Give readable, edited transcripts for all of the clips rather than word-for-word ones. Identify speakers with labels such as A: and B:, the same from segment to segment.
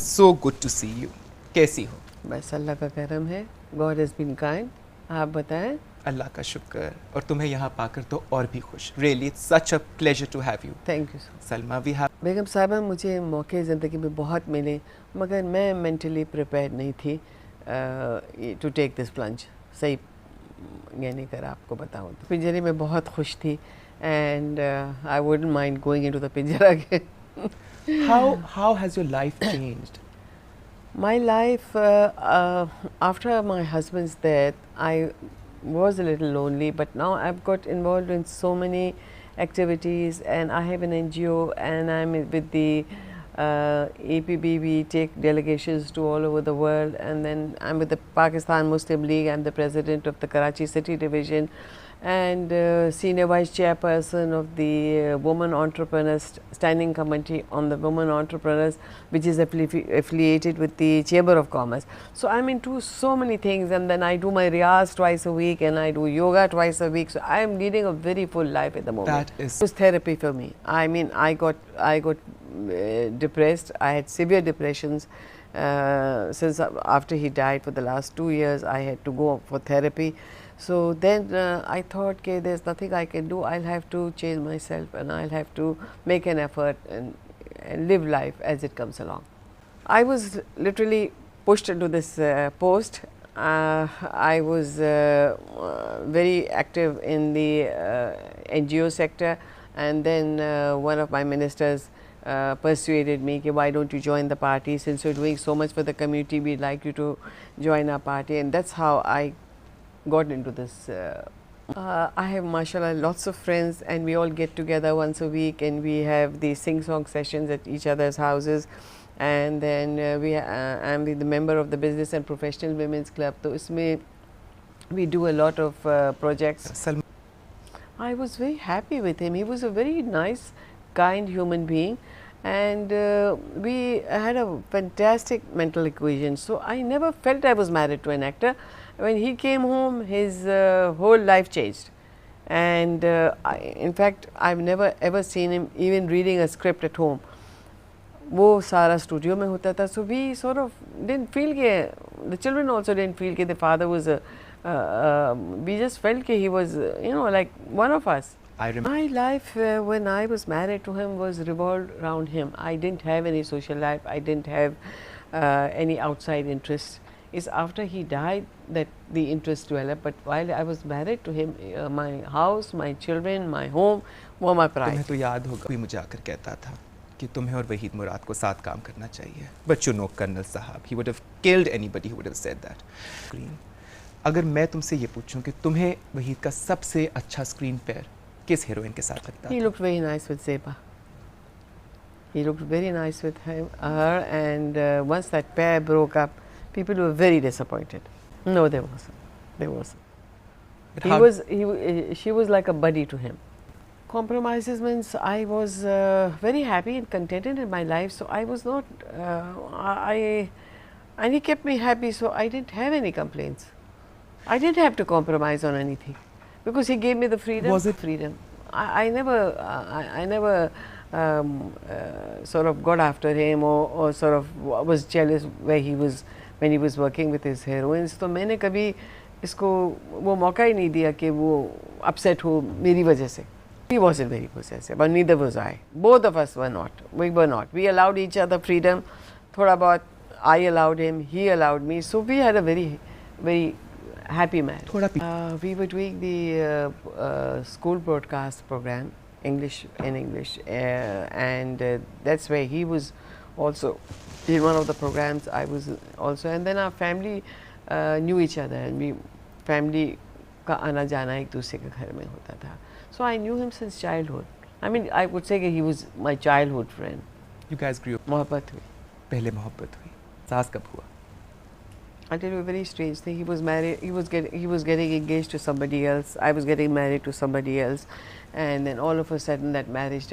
A: so good to see you. कैसी हो?
B: बस अल्लाह का करम है. God has been kind. आप बताएं?
A: अल्लाह का शुक्र. और तुम्हें यहाँ पाकर तो और भी खुश. Really, it's such a pleasure to have you.
B: Thank you so.
A: Salma, we have.
B: बेगम साहबा, मुझे मौके ज़िंदगी में बहुत मिले, मगर मैं mentally prepared नहीं थी to take this plunge. सही यानी कर आपको बताऊँ तो पिंजरे में बहुत खुश थी, and I wouldn't mind going into the पिंजरा again.
A: How has your life changed?
B: My life after my husband's death, I was a little lonely, but now I've got involved in so many activities, and I have an NGO, and I'm with the APB. We take delegations to all over the world, and then I'm with the Pakistan Muslim League. I'm the president of the Karachi City Division, and senior vice chairperson of the Women Entrepreneurs Standing Committee on the Women Entrepreneurs, which is affiliated with the Chamber of Commerce. So I'm into so many things, and then I do my riyaz twice a week, and I do yoga twice a week. So I'm leading a very full life at the moment.
A: That is.
B: It was therapy for me. I mean, I got depressed. I had severe depressions since after he died. For the last 2 years, I had to go for therapy. So then I thought, okay, there's nothing I can do. I'll have to change myself, and I'll have to make an effort and live life as it comes along. I was literally pushed into this post. I was very active in the NGO sector, and then one of my ministers persuaded me, okay, why don't you join the party? Since you're doing so much for the community, we'd like you to join our party. And that's how I got into this. I have, mashallah, lots of friends, and we all get together once a week, and we have these sing-song sessions at each other's houses. And then I'm the member of the Business and Professional Women's Club. So isme we do a lot of projects. I was very happy with him. He was a very nice, kind human being, and we had a fantastic mental equation. So I never felt I was married to an actor. When he came home, his whole life changed, and in fact, I've never ever seen him even reading a script at home. वो सारा studio में होता था. So we sort of didn't feel के, the children also didn't feel के the father was we just felt के he was like one of us. My life when I was married to him was revolved around him. I didn't have any social life. I didn't have any outside interests. It's after he died that the interest developed. But while I was married to him, my house, my children, my home were my pride.
A: तुम्हें तो याद होगा, कोई मुझे आकर कहता था कि तुम्हें और वहीद मुराद को साथ काम करना चाहिए. But you know, कर्नल साहब, he would have killed anybody who would have said that. अगर मैं तुमसे ये पूछूं कि तुम्हें वहीद का सबसे अच्छा स्क्रीन पेयर किस हीरोइन के साथ लगता है?
B: He looked very nice with Zeba. He looked very nice with her, and once that pair broke up, people were very disappointed. No, there wasn't. There wasn't. She was like a buddy to him. Compromises means I was very happy and contented in my life, so I was not. And he kept me happy, so I didn't have any complaints. I didn't have to compromise on anything, because he gave me the freedom.
A: Was it
B: freedom? I never sort of got after him or sort of was jealous where he was when he was working with his heroines. तो मैंने कभी इसको वो मौका ही नहीं दिया कि वो upset हो मेरी वजह से. He wasn't very possessive, but neither was I. Both of us were not. We were not. We allowed each other freedom. थोड़ा बहुत I allowed him, he allowed me. So we had a very, very happy marriage. We were doing the school broadcast program, English in English, and that's where he was also in one of the programs. I was also, and then our family knew each other, and we family का आना जाना एक दूसरे के घर में होता था. So I knew him since childhood. I mean, I would say that he was my childhood friend.
A: You guys grew up.
B: मोहब्बत हुई.
A: पहले मोहब्बत हुई. सास कब हुआ?
B: I'll tell you a very strange thing. He was married. He was getting engaged to somebody else. I was getting married to somebody else, and then all of a sudden that marriage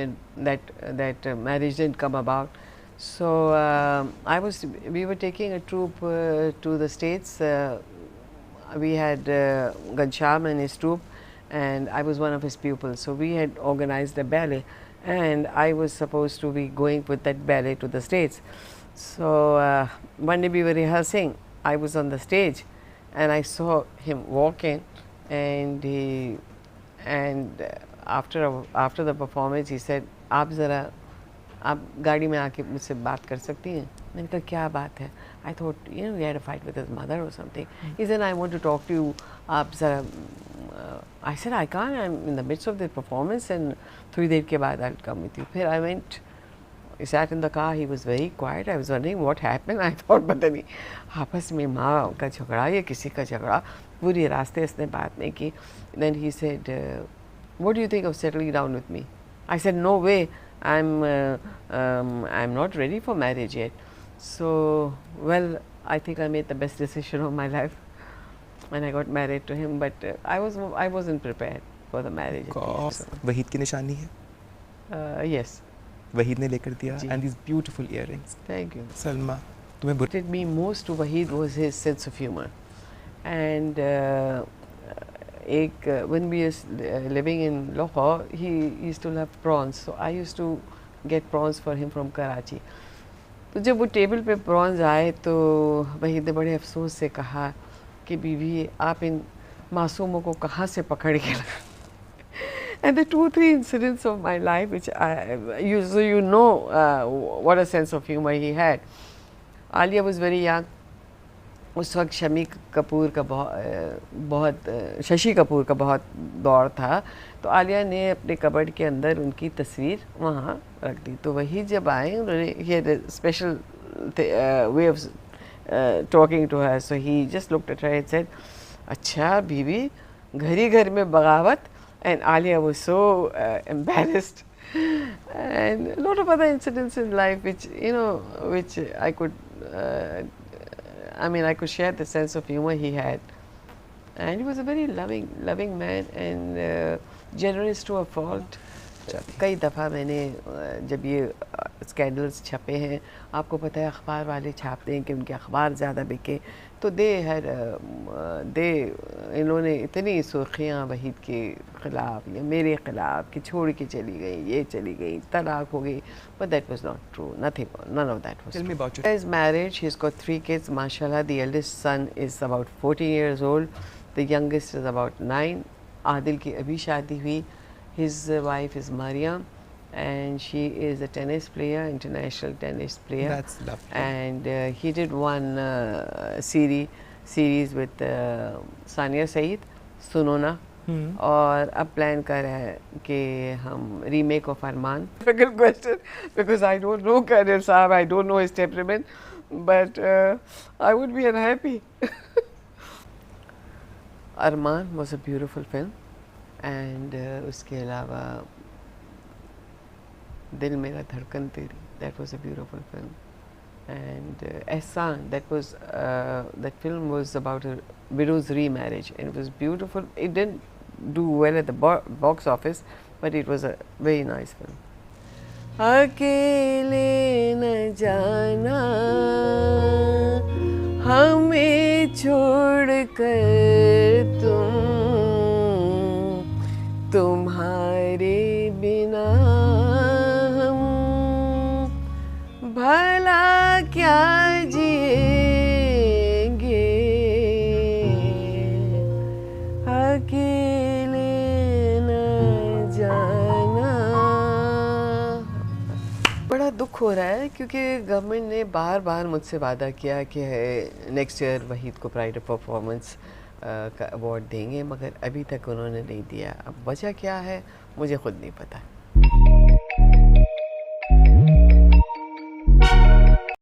B: didn't come about. So we were taking a troupe to the States. We had Gansham and his troupe, and I was one of his pupils. So we had organized a ballet, and I was supposed to be going with that ballet to the States. So one day we were rehearsing. I was on the stage, and I saw him walking, and after the performance, he said, "आप ज़रा आप गाड़ी में आके मुझसे बात कर सकती हैं?" मैंने कहा क्या बात है? I thought he had a fight with his mother or something. He said, "I want to talk to you. आप ज़रा." I said, "I can't. I'm in the midst of the performance, and थोड़ी देर के बाद I'll come with you." फिर I went. We sat in the car. He was very quiet. I was wondering what happened. I thought पता नहीं आपस में माँ का झगड़ा या किसी का झगड़ा, पूरी रास्ते इसने बात नहीं की. Then he said, "What do you think of settling down with me?" I said, "No way. I'm not ready for marriage yet." So, well, I think I made the best decision of my life, and I got married to him. But I wasn't prepared for the marriage.
A: Waheed की निशानी है.
B: Yes.
A: Waheed ने लेकर दिया. And these beautiful earrings.
B: Thank you.
A: Salma, तुम्हें
B: What did me most to Waheed was his sense of humor, and when we were living in Lahore, he used to love prawns. So I used to get prawns for him from Karachi. तो जब वो table पे prawns आए तो वहीद ने बड़े अफसोस से कहा कि बीवी आप इन मासूमों को कहाँ से पकड़ के लाए. And the 2-3 incidents of my life, which you know what a sense of humor he had. Alia was very young. उस वक्त शशि कपूर का बहुत दौर था, तो आलिया ने अपने कबर्ड के अंदर उनकी तस्वीर वहाँ रख दी. तो वही जब आए उन्होंने he had a special way of talking to her, so he just looked at her and said, अच्छा बीवी घर ही घर में बगावत. And Alia was so embarrassed, and a lot of other incidents in life which I could I could share the sense of humor he had, and he was a very loving man and generous to a fault. कई दफ़ा मैंने जब ये scandals छपे हैं, आपको पता है अखबार वाले छापते हैं कि उनके अखबार ज़्यादा बिके, तो इन्होंने इतनी सुर्खियाँ वहीद के ख़िलाफ़ या मेरे ख़िलाफ़ कि छोड़ के चली गई, ये चली गई, तलाक हो गई. But that was not true. None of that was true. Tell me about it. He is married. He's got 3 kids. Mashallah, the eldest son is about 14 years old. The youngest is about 9. Adil की अभी शादी हुई. His wife is Mariam, and she is a tennis player, international tennis player. That's lovely. And he did one series with Sania Saeed, Sunona. और अब plan कर रहा है कि हम remake of Armaan. Difficult question because I don't know Kadir Saab, I don't know his temperament, but I would be unhappy. Arman was a beautiful film, and उसके अलावा दिल मेरा धड़कन तेरी, that was a beautiful film, and Ehsan, that film was about a widow's remarriage, and it was beautiful. It didn't do well at the box office, but it was a very nice film. अकेले न जाना हमें छोड़ कर तुम्हारे बिना हम भला क्या जिएंगे अकेले न जाना. बड़ा दुख हो रहा है क्योंकि गवर्नमेंट ने बार मुझसे वादा किया कि नेक्स्ट ईयर वहीद को प्राइड ऑफ परफॉर्मेंस का अवार्ड देंगे, मगर अभी तक उन्होंने नहीं दिया. अब वजह क्या है मुझे खुद नहीं पता.